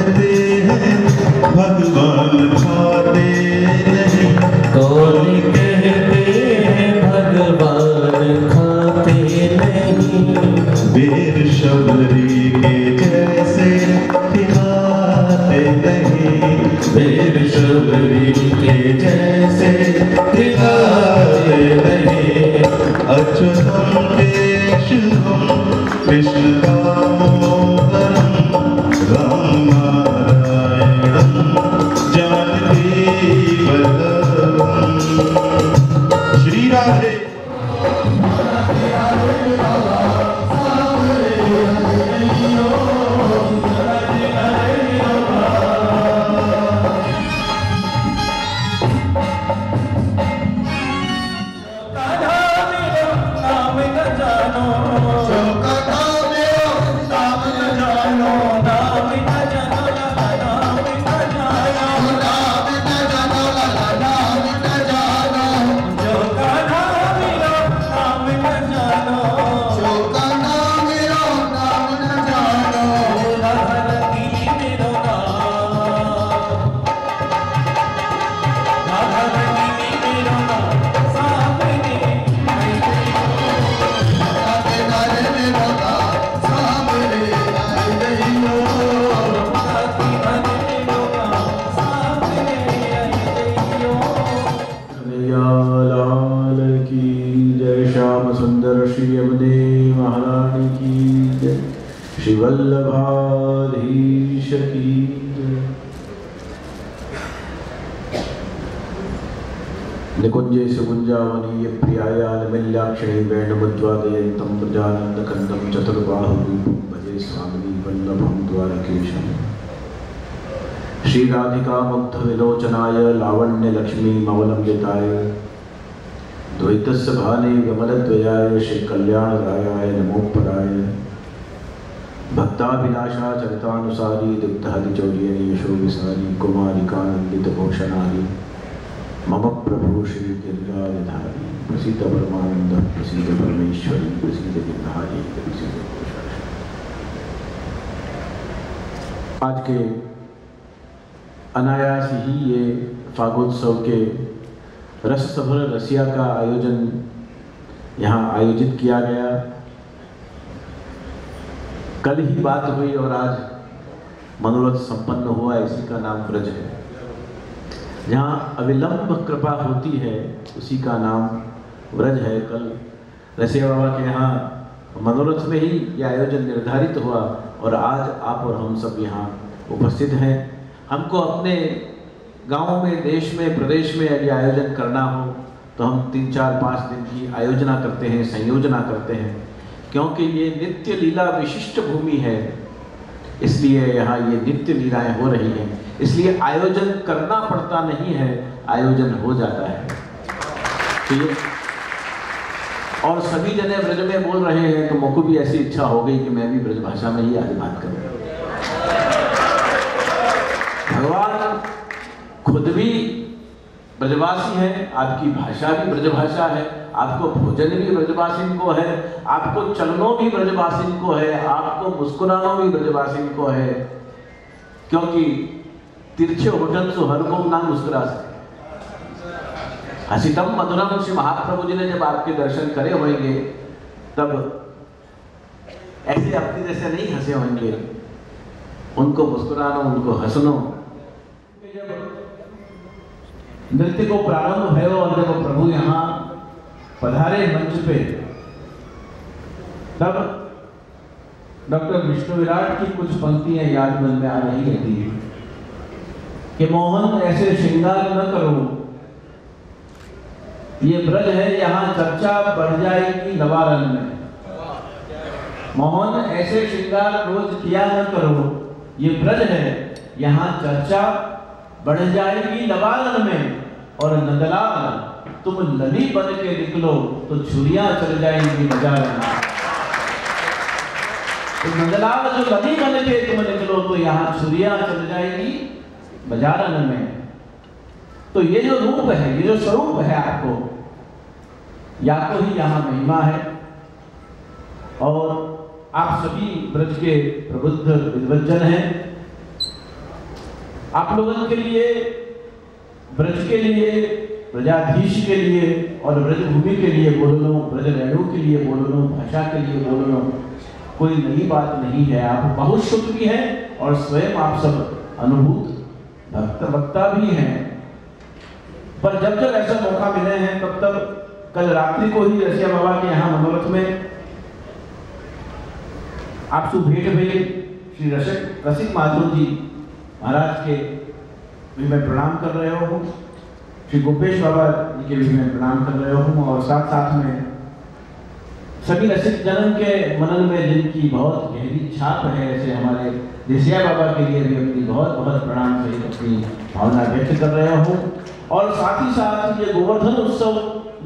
कहते हैं भगवान खाते नहीं, कौन कहते हैं भगवान खाते नहीं, वीर शबरी के जैसे खिलाते नहीं, वीर शबरी के जैसे खिलाते नहीं। अच्युतम केशवम कृष्ण दामोदरम राम नारायणम जानकी वल्लभम। श्री राधे। श्री वल्लभाधीश की जय। निकुंजे सुकुंजावनीय प्रियाया निमिल्याक्षणी वेणुमुद्वादयन्तं प्रजानन्दकन्दं चतुर्बाहुरूपं भजे स्वामिनी वल्लभं द्वारकेशम्। श्री राधिका मुग्ध विलोचनाय लावण्य लक्ष्मी मवलंबिताय द्वैतस्य भाने विमलद्वयाय श्री कल्याण रायाय नमो पराय। भक्ताभिलाषा चरितानुसारी दुग्धहरि चौर्यनी यशो विसारी कुमारिकानंदित भूषणारी मम प्रभु श्री गिरिराजधारी। प्रसीद परमानंद प्रसीद परमेश्वरी प्रसीद गिरिधारी प्रसीद। आज के अनायास ही ये फागोत्सव के रस सभर रसिया का आयोजन यहाँ आयोजित किया गया। कल ही बात हुई और आज मनोरथ संपन्न हुआ। इसी का नाम ब्रज है। जहाँ अविलंब कृपा होती है उसी का नाम ब्रज है। कल रसिया बाबा के यहाँ मनोरथ में ही यह आयोजन निर्धारित हुआ और आज आप और हम सब यहाँ उपस्थित हैं। हमको अपने गाँव में, देश में, प्रदेश में यदि आयोजन करना हो तो हम 3, 4, 5 दिन की आयोजना करते हैं, संयोजना करते हैं, क्योंकि ये नित्य लीला विशिष्ट भूमि है। इसलिए यहाँ ये नित्य लीलाएं हो रही हैं। इसलिए आयोजन करना पड़ता नहीं है, आयोजन हो जाता है। ठीक। और सभी जने ब्रज में बोल रहे हैं तो मुझको भी ऐसी इच्छा हो गई कि मैं भी ब्रज भाषा में ही आज बात करूं। भगवान खुद भी ब्रजवासी है, आपकी भाषा भी ब्रजभाषा है, आपको भोजन भी ब्रजवासिन को है, आपको चलनो भी ब्रजवासिन को है, आपको मुस्कुरानो भी ब्रजवासिन को है। क्योंकि तिरछे होठन से हर को ना मुस्कुरा सके। हसीतम मधुरम श्री महाप्रभु जी ने जब आपके दर्शन करे होंगे तब ऐसे अपनी जैसे नहीं हंसे होंगे। उनको मुस्कुरानो, उनको हंसनो। नृत्य को प्रारंभ भयो और जब प्रभु यहाँ पधारे मंच पे तब डॉक्टर विष्णु विराट की कुछ पंक्तियां याद मन में आ रही रहती है कि मोहन ऐसे श्रृंगार न करो, ये ब्रज है यहाँ चर्चा बढ़ जाएगी नवारन में। मोहन ऐसे श्रृंगार रोज किया न करो, ये ब्रज है यहाँ चर्चा बढ़ जाएगी नवारन में। और नंदलाल तुम लली बन के निकलो तो छुरियां चल जाएंगी बाजार में। तो नंदलाल जो लली बन के तुम निकलो तो यहाँ छुरियां चल जाएगी बाजार में। तो ये जो रूप है, ये जो स्वरूप है, आपको या तो ही यहाँ महिमा है। और आप सभी ब्रज के प्रबुद्ध विद्वज्जन हैं। आप लोगों के लिए, ब्रज के लिए, ब्रजाधीश के लिए और ब्रजभूमि के लिए बोल लो, ब्रज रेणु के लिए बोल लो, भाषा के लिए बोल लो, कोई नई बात नहीं है। आप बहुत शुद्ध भी हैं और स्वयं आप सब अनुभूत भक्त वक्ता भी हैं। पर जब जब ऐसा मौका मिले हैं तब तब, कल रात्रि को ही रसिया बाबा के यहाँ मनोरथ में आपसे भेंट हुई। श्री रसिक माधुर जी महाराज के भी मैं प्रणाम कर रहा हूँ, श्री गोपेश बाबा जी के भी मैं प्रणाम कर रहा हूँ, और साथ साथ में सभी रसिक जनन के मनन में जिनकी बहुत गहरी छाप है, ऐसे हमारे देसिया बाबा के लिए भी अपनी बहुत बहुत प्रणाम सहित अपनी भावना व्यक्त कर रहा हूँ। और साथ ही साथ ये गोवर्धन उत्सव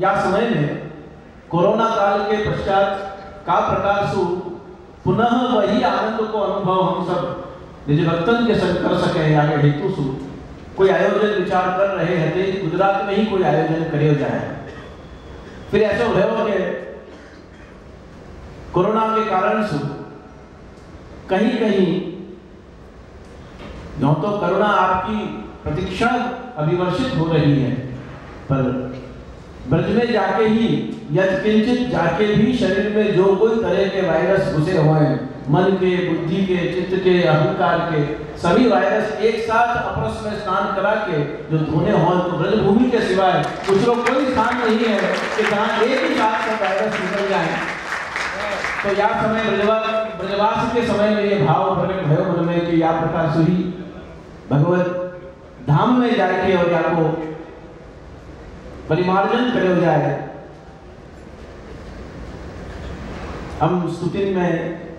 या समय में कोरोना काल के पश्चात का प्रकार से पुनः वही आनंद को अनुभव हम सब निज भक्तन के संग कर सके आगे हेतु सु कोई आयोजन विचार कर रहे हैं, गुजरात में ही कोई आयोजन करे जाए। फिर ऐसा हो कि कोरोना के कारण से कहीं कहीं जो तो करुणा आपकी प्रतीक्षा अभिवर्षित हो रही है, पर ब्रज में जाके ही यत्किंचित जाके भी शरीर में जो कोई तरह के वायरस घुसे हुए हैं, मन के, बुद्धि के, चित्त के, अहंकार के सभी वायरस एक साथ अपरस में स्नान करा के जो धोने हो, तो ब्रजभूमि के सिवाय दूसरों कोई स्थान नहीं है कि जहाँ एक ही साथ का वायरस निकल जाए। तो या समय ब्रजवास के समय में ये भाव प्रकट भयो मन में कि या प्रकार से ही भगवत धाम में जाके और या को परिमार्जन करे जाए। हम स्तुति में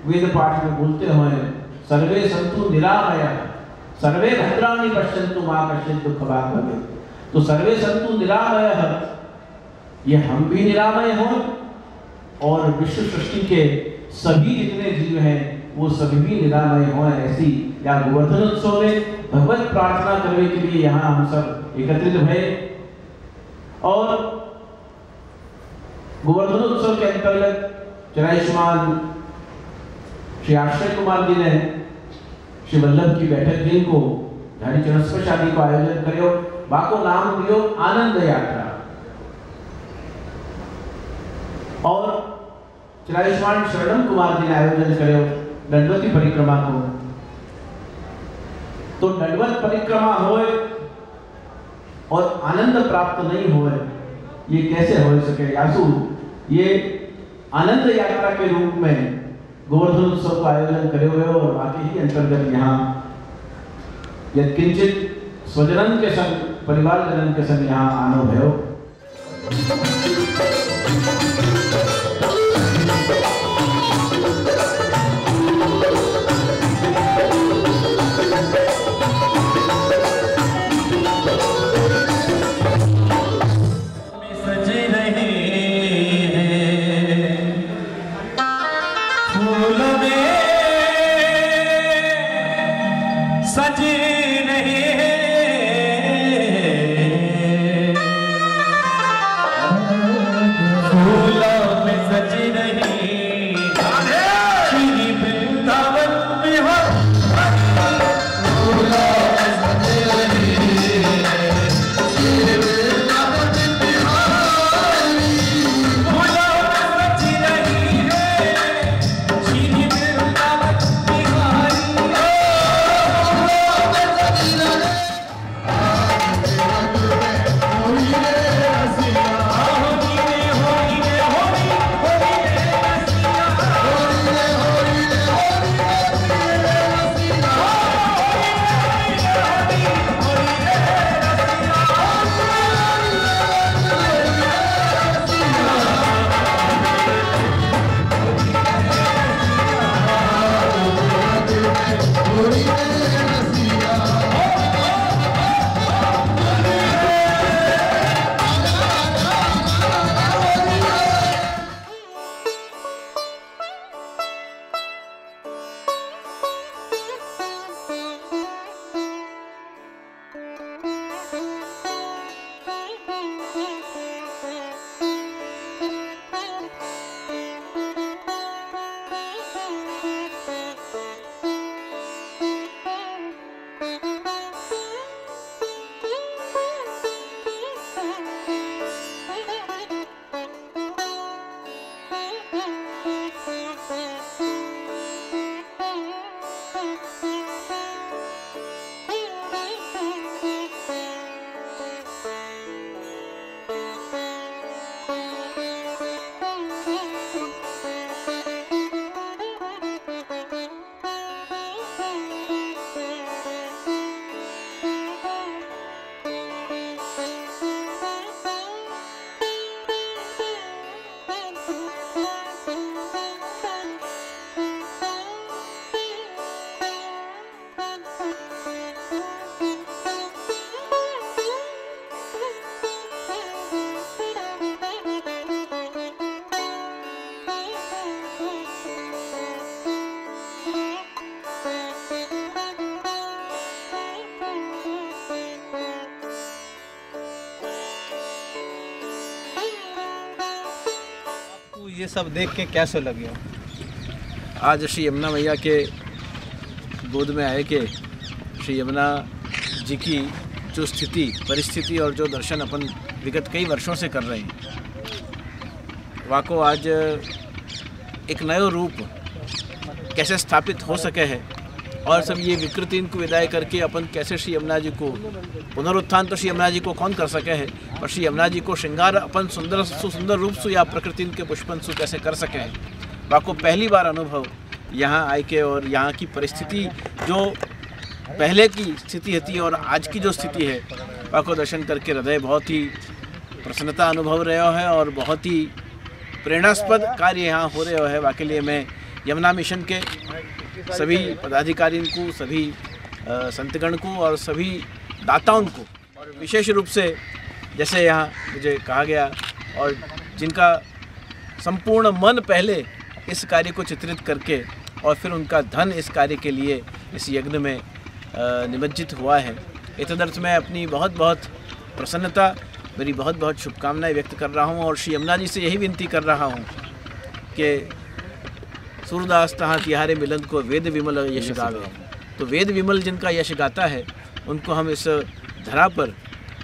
वेद पाठ में बोलते हुए सर्वे संतु निरामयः सर्वे भद्राणि पश्यन्तु मा कश्चित् दुःखभाग् भवेत्। तो सर्वे संतु निरामयः, ये हम भी निरामय हों और विश्व सृष्टि के सभी जितने जीव हैं वो सभी भी निरामय हों, ऐसी या गोवर्धन उत्सव में भगवत प्रार्थना करने के लिए यहाँ हम सब एकत्रित हुए। और गोवर्धन उत्सव के अंतर्गत चरायुष्मान श्री आश्रय कुमार जी ने श्री वल्लभ की बैठक दिन को झाड़ी चरण स्पर्श आदि को आयोजन करो, बाको नाम दियो आनंद यात्रा। और चरायुष्मान शरणम कुमार जी ने आयोजन करो दंडवती परिक्रमा को। तो दंडवत परिक्रमा होए और आनंद प्राप्त नहीं होए, ये कैसे हो सके? यासु ये आनंद यात्रा के रूप में गोवर्धन उत्सव का आयोजन करे हुए और बाकी ही अंतर्गत यहाँ यत्किंचित स्वजनन के संग, परिवार जनन के संग यहाँ आनो भयो। फूल ये सब देख के कैसे लगे? आज श्री यमुना मैया के गोद में आए के श्री यमुना जी की जो स्थिति परिस्थिति और जो दर्शन अपन विगत कई वर्षों से कर रहे हैं, वाको आज एक नयो रूप कैसे स्थापित हो सके है और सब ये विकृति इनको विदाई करके अपन कैसे श्री यमुना जी को पुनरुत्थान तो श्री यमुना जी को कौन कर सके है, पर श्री यमुना जी को श्रृंगार अपन सुंदर रूप से या प्रकृति के पुष्पन सु कैसे कर सके हैं। वाको पहली बार अनुभव यहाँ आए के और यहाँ की परिस्थिति जो पहले की स्थिति थी और आज की जो स्थिति है, वाको दर्शन करके हृदय बहुत ही प्रसन्नता अनुभव रहा है और बहुत ही प्रेरणास्पद कार्य यहाँ हो रहे है। वाकई लिए मैं यमुना मिशन के सभी पदाधिकारियों को, सभी संतगण को और सभी दाताओं को, और विशेष रूप से जैसे यहाँ मुझे कहा गया और जिनका संपूर्ण मन पहले इस कार्य को चित्रित करके और फिर उनका धन इस कार्य के लिए इस यज्ञ में निमज्जित हुआ है, इस तदर्थ मैं अपनी बहुत बहुत प्रसन्नता, मेरी बहुत बहुत शुभकामनाएं व्यक्त कर रहा हूँ और श्री यमुना जी से यही विनती कर रहा हूँ कि सूरदास तहाँ तिहारे मिलन को वेद विमल यश गावे। तो वेद विमल जिनका यश गाता है उनको हम इस धरा पर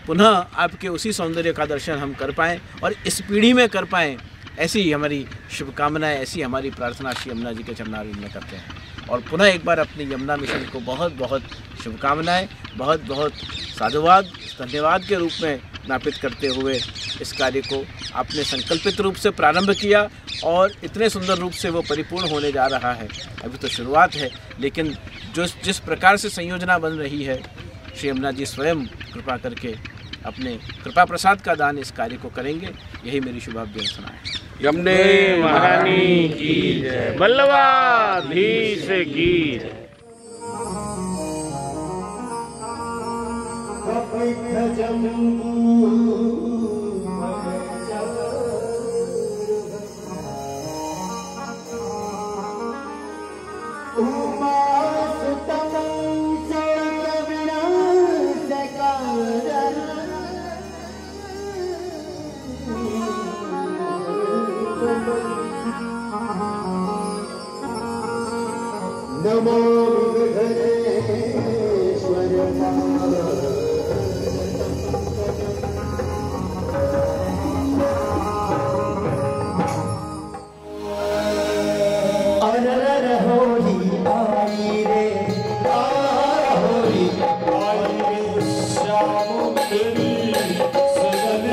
पुनः आपके उसी सौंदर्य का दर्शन हम कर पाएँ और इस पीढ़ी में कर पाएँ, ऐसी ही हमारी शुभकामनाएं, ऐसी हमारी प्रार्थना श्री यमुना जी के चरणारविंद में करते हैं। और पुनः एक बार अपनी यमुना मिशन को बहुत बहुत शुभकामनाएं, बहुत बहुत साधुवाद, धन्यवाद के रूप में ज्ञापित करते हुए इस कार्य को आपने संकल्पित रूप से प्रारंभ किया और इतने सुंदर रूप से वो परिपूर्ण होने जा रहा है। अभी तो शुरुआत है, लेकिन जिस प्रकार से संयोजना बन रही है, श्री यमुना जी स्वयं कृपा करके अपने कृपा प्रसाद का दान इस कार्य को करेंगे, यही मेरी शुभाभ्यर्थना है। यमुने महारानी की जय, बल्लवाधीश की जय। नमो विघ्नेश्वर अरर होली आई रे, होली आई रे, श्याम तेरी सजन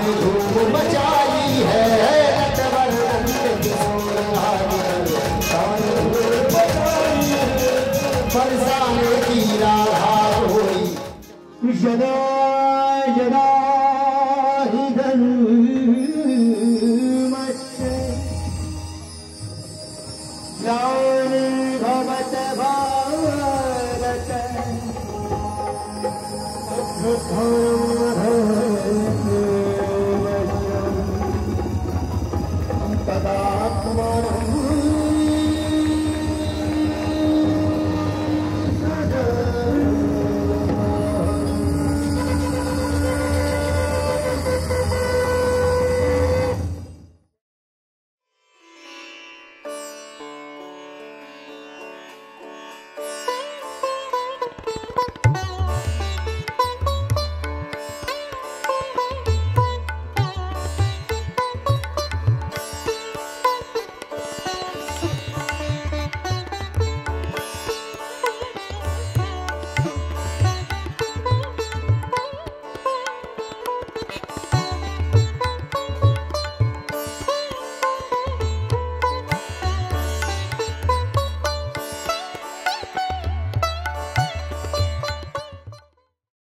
ने धूम मचाई है नटवर नंद किशोर तान धूम मचाई है बरसाने की राधा होई यदा यदा ही धन